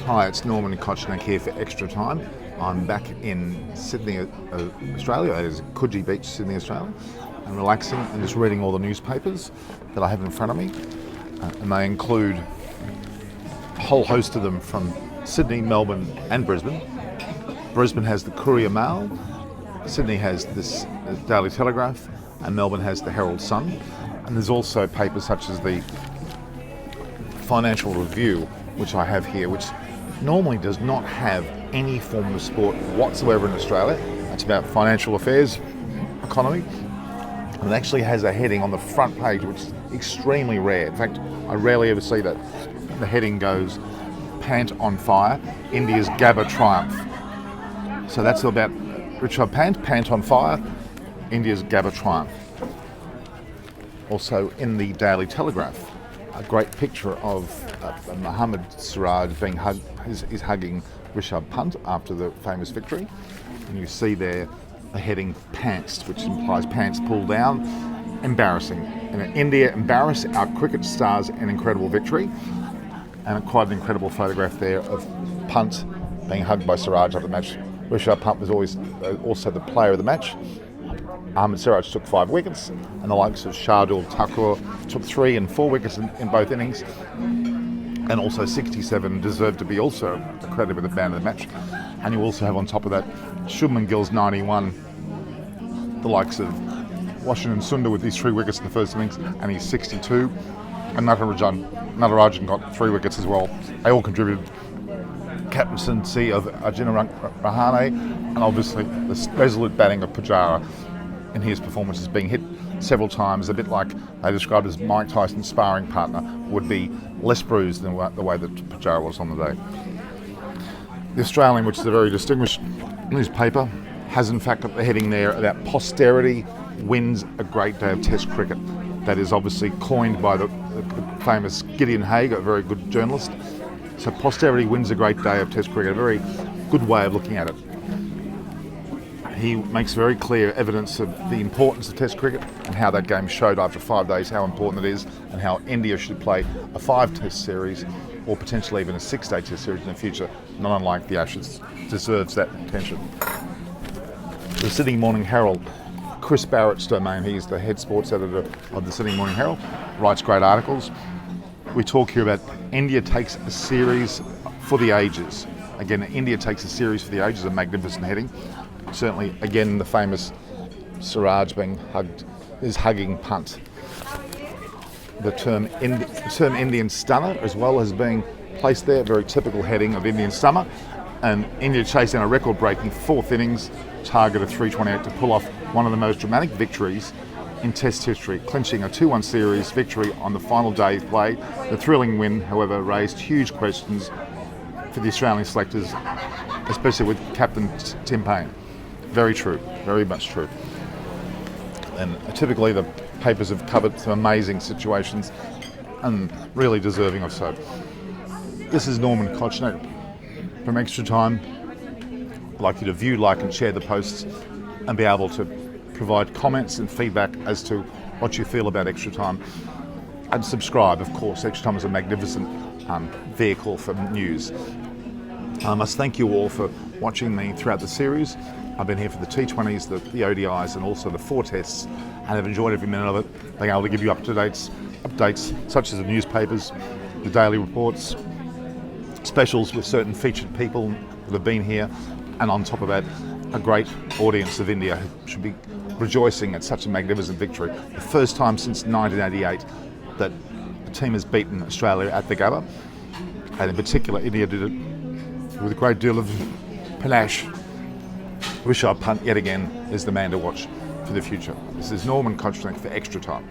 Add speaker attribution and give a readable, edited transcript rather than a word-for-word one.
Speaker 1: Hi, it's Norman Kochnick here for Extra Time. I'm back in Sydney, Australia, that is Coogee Beach, Sydney, Australia. I'm relaxing and just reading all the newspapers that I have in front of me. And they include a whole host of them from Sydney, Melbourne and Brisbane. Brisbane has the Courier Mail, Sydney has this Daily Telegraph, and Melbourne has the Herald Sun. And there's also papers such as the Financial Review, which I have here, which normally does not have any form of sport whatsoever in Australia. It's about financial affairs, economy, and it actually has a heading on the front page which is extremely rare. In fact, I rarely ever see that. The heading goes, Pant on fire, India's GABBA triumph. So that's about Richard Pant, Pant on fire, India's GABBA triumph. Also in the Daily Telegraph, a great picture of Mohammad Siraj being is hugging Rishabh Pant after the famous victory. And you see there the heading Pants, which implies pants pulled down, embarrassing. And India embarrass our cricket stars an incredible victory. And quite an incredible photograph there of Pant being hugged by Siraj after the match. Rishabh Pant was always also the player of the match. Mohammad Siraj took 5 wickets, and the likes of Shardul Thakur took 3 and 4 wickets in both innings, and also 67 deserved to be also accredited with the man of the match. And you also have on top of that Shubman Gill's 91, the likes of Washington Sundar with his 3 wickets in the first innings, and his 62, and Natarajan got 3 wickets as well. They all contributed. Captaincy of Ajina Rahane, and obviously the resolute batting of Pujara in his performances, being hit several times, a bit like they described as Mike Tyson's sparring partner, would be less bruised than the way that Pujara was on the day. The Australian, which is a very distinguished newspaper, has in fact got the heading there about Posterity wins a great day of Test cricket. That is obviously coined by the famous Gideon Haigh, a very good journalist. So Posterity wins a great day of Test cricket, a very good way of looking at it. He makes very clear evidence of the importance of Test cricket and how that game showed after 5 days how important it is, and how India should play a 5-test series or potentially even a 6-day test series in the future, not unlike the Ashes. Deserves that attention. The Sydney Morning Herald, Chris Barrett's domain, he's the head sports editor of the Sydney Morning Herald, writes great articles. We talk here about India takes a series for the ages. Again, India takes a series for the ages, a magnificent heading. Certainly, again, the famous Siraj is hugging Pant. The term Indian stunner as well as being placed there, very typical heading of Indian summer. And India chased down a record-breaking 4th innings target of 328 to pull off one of the most dramatic victories in Test history, clinching a 2-1 series victory on the final day of play. The thrilling win, however, raised huge questions for the Australian selectors, especially with Captain Tim Paine. Very true, very much true. And typically the papers have covered some amazing situations and really deserving of so. This is Norman Kochnick from Extra Time. I'd like you to view, like and share the posts and be able to provide comments and feedback as to what you feel about Extra Time. And subscribe, of course. Extra Time is a magnificent vehicle for news. I must thank you all for watching me throughout the series. I've been here for the T20s, the ODIs and also the 4 tests, and I've enjoyed every minute of it, being able to give you updates such as the newspapers, the daily reports, specials with certain featured people that have been here, and on top of that, a great audience of India who should be rejoicing at such a magnificent victory. The first time since 1988 that the team has beaten Australia at the Gabba, and in particular India did it with a great deal of panache. Rishabh Pant yet again is the man to watch for the future. This is Norman Kochnick for Extra Time.